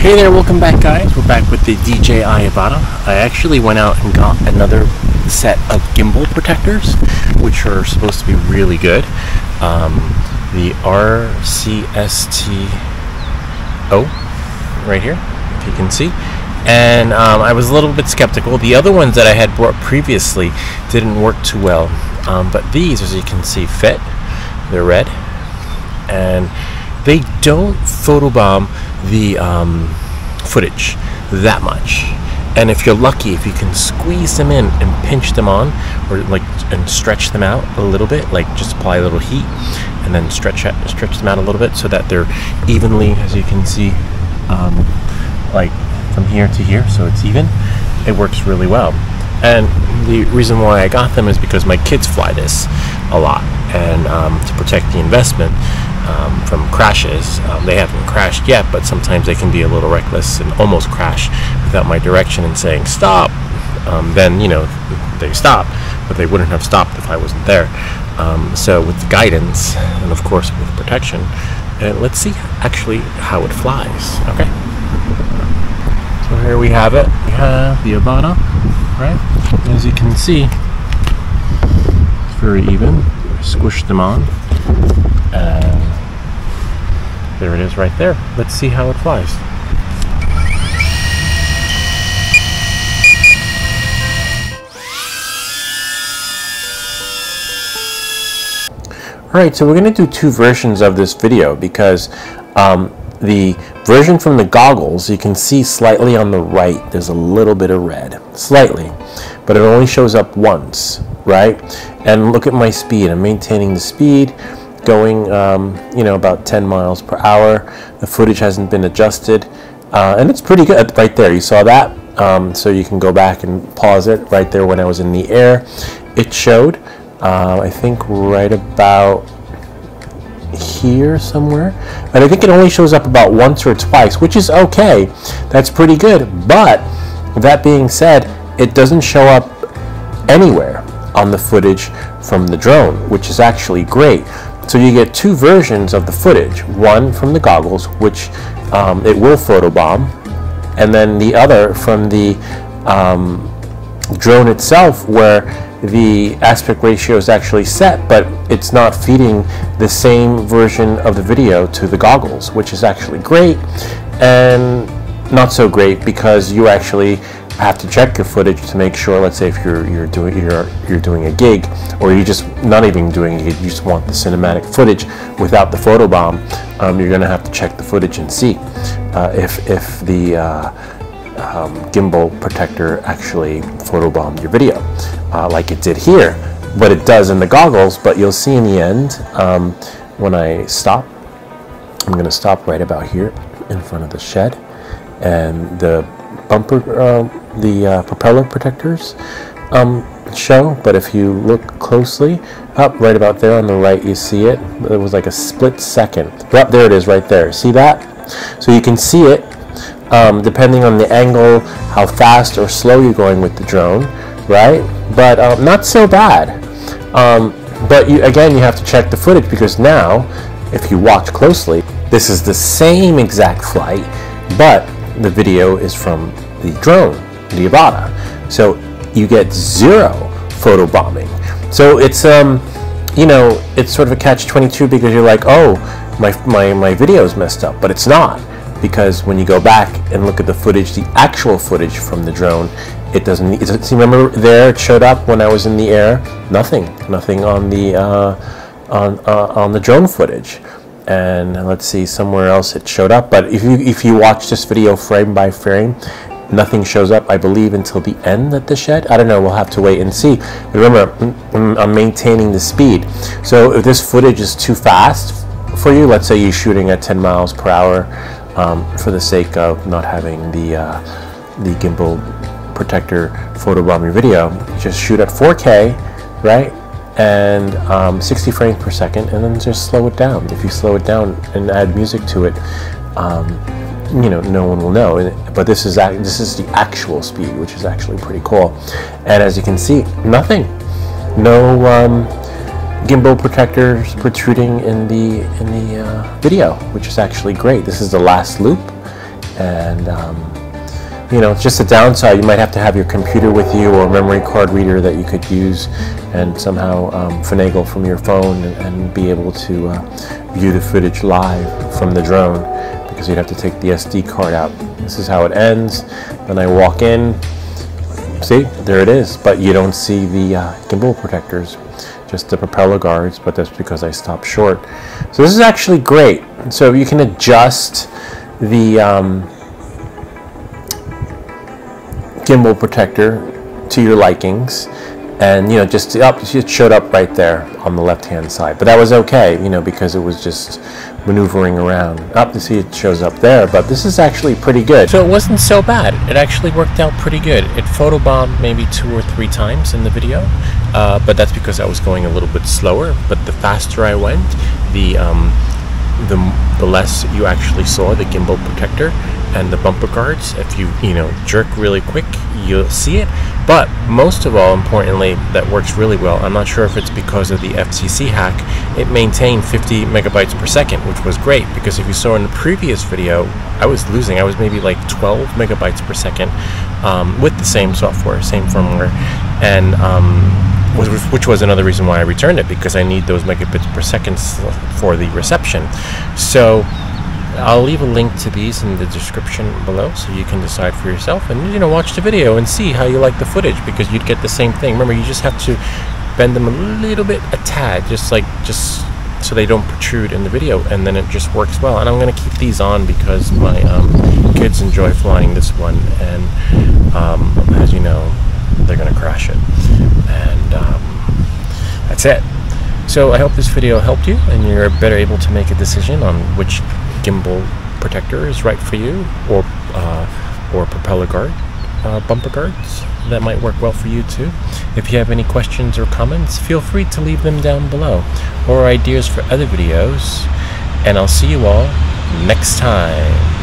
Hey there, welcome back guys. We're back with the DJI Avata. I actually went out and got another set of gimbal protectors, which are supposed to be really good. The RCSTO right here, if you can see. And I was a little bit skeptical. The other ones that I had brought previously didn't work too well. But these, as you can see, fit. They're red. And they don't photobomb the footage that much. And if you're lucky, if you can squeeze them in and pinch them on, or and stretch them out a little bit, like just apply a little heat and then stretch them out a little bit so that they're evenly, as you can see, like from here to here, so it's even. It works really well. And the reason why I got them is because my kids fly this a lot, and to protect the investment from crashes. They haven't crashed yet, but sometimes they can be a little reckless and almost crash without my direction and saying stop. Then they stop, but they wouldn't have stopped if I wasn't there. So with the guidance and of course with protection, let's see actually how it flies. Okay, so here we have it. We have the Avata, right? As you can see, it's very even. Squish them on, and there it is right there. Let's see how it flies. Alright, so we're going to do two versions of this video because the version from the goggles, you can see slightly on the right, there's a little bit of red. Slightly. But it only shows up once, right? And look at my speed. I'm maintaining the speed, going about 10 miles per hour. The footage hasn't been adjusted, and it's pretty good right there. You saw that, so you can go back and pause it right there. When I was in the air, it showed I think right about here somewhere, and I think it only shows up about once or twice, which is okay. That's pretty good. But that being said, it doesn't show up anywhere on the footage from the drone, which is actually great. So you get two versions of the footage, one from the goggles, which it will photobomb, and then the other from the drone itself, where the aspect ratio is actually set, but it's not feeding the same version of the video to the goggles, which is actually great and not so great, because you actually have to check your footage to make sure. Let's say if you're doing a gig, or you're just not even doing a gig, you just want the cinematic footage without the photobomb, you're going to have to check the footage and see if the gimbal protector actually photobombed your video, like it did here. But it does in the goggles. But you'll see in the end, when I stop, I'm going to stop right about here in front of the shed, and the bumper, the propeller protectors show. But if you look closely, up right about there on the right, you see it. It was like a split second. Yep, there it is right there. See that? So you can see it depending on the angle, how fast or slow you're going with the drone, right? But not so bad. But again, you have to check the footage, because now, if you watch closely, this is the same exact flight, but the video is from the drone, the Avata. So you get zero photobombing. So it's it's sort of a catch-22, because you're like, oh, my video's messed up, but it's not, because when you go back and look at the footage, the actual footage from the drone, it doesn't. See, remember there, it showed up when I was in the air. Nothing on the on the drone footage. And let's see, somewhere else it showed up. But if you watch this video frame by frame, nothing shows up, I believe, until the end at the shed. I don't know, we'll have to wait and see. But remember, I'm maintaining the speed. So if this footage is too fast for you, let's say you're shooting at 10 miles per hour, for the sake of not having the gimbal protector photobomb your video, just shoot at 4K, right? And 60 frames per second, and then just slow it down. If you slow it down and add music to it, no one will know. But this is the actual speed, which is actually pretty cool. And as you can see, nothing, no gimbal protectors protruding in the video, which is actually great. This is the last loop, And you know, it's just a downside. You might have to have your computer with you or a memory card reader that you could use and somehow finagle from your phone and be able to view the footage live from the drone, because you'd have to take the SD card out. This is how it ends. Then I walk in, see, there it is, but you don't see the gimbal protectors, just the propeller guards, but that's because I stopped short. So this is actually great. So you can adjust the gimbal protector to your likings, and you know, just it showed up right there on the left hand side, but that was okay, you know, because it was just maneuvering around. Up to see it shows up there, but this is actually pretty good. So it wasn't so bad. It actually worked out pretty good. It photobombed maybe 2 or 3 times in the video, but that's because I was going a little bit slower. But the faster I went, the less you actually saw the gimbal protector and the bumper guards. If you jerk really quick, you'll see it. But most of all, importantly, that works really well. I'm not sure if it's because of the FCC hack. It maintained 50 megabytes per second, which was great, because if you saw in the previous video, I was losing. I was maybe like 12 megabytes per second with the same software, same firmware, and which was another reason why I returned it, because I need those megabits per second for the reception. So I'll leave a link to these in the description below, so you can decide for yourself and watch the video and see how you like the footage, because you'd get the same thing. Remember, you just have to bend them a little bit, a tad, just so they don't protrude in the video, and then it just works well. And I'm going to keep these on because my kids enjoy flying this one, and as you know, they're going to crash it. And that's it. So I hope this video helped you and you're better able to make a decision on which gimbal protector is right for you, or propeller guard, bumper guards that might work well for you too. If you have any questions or comments, feel free to leave them down below, or ideas for other videos, and I'll see you all next time.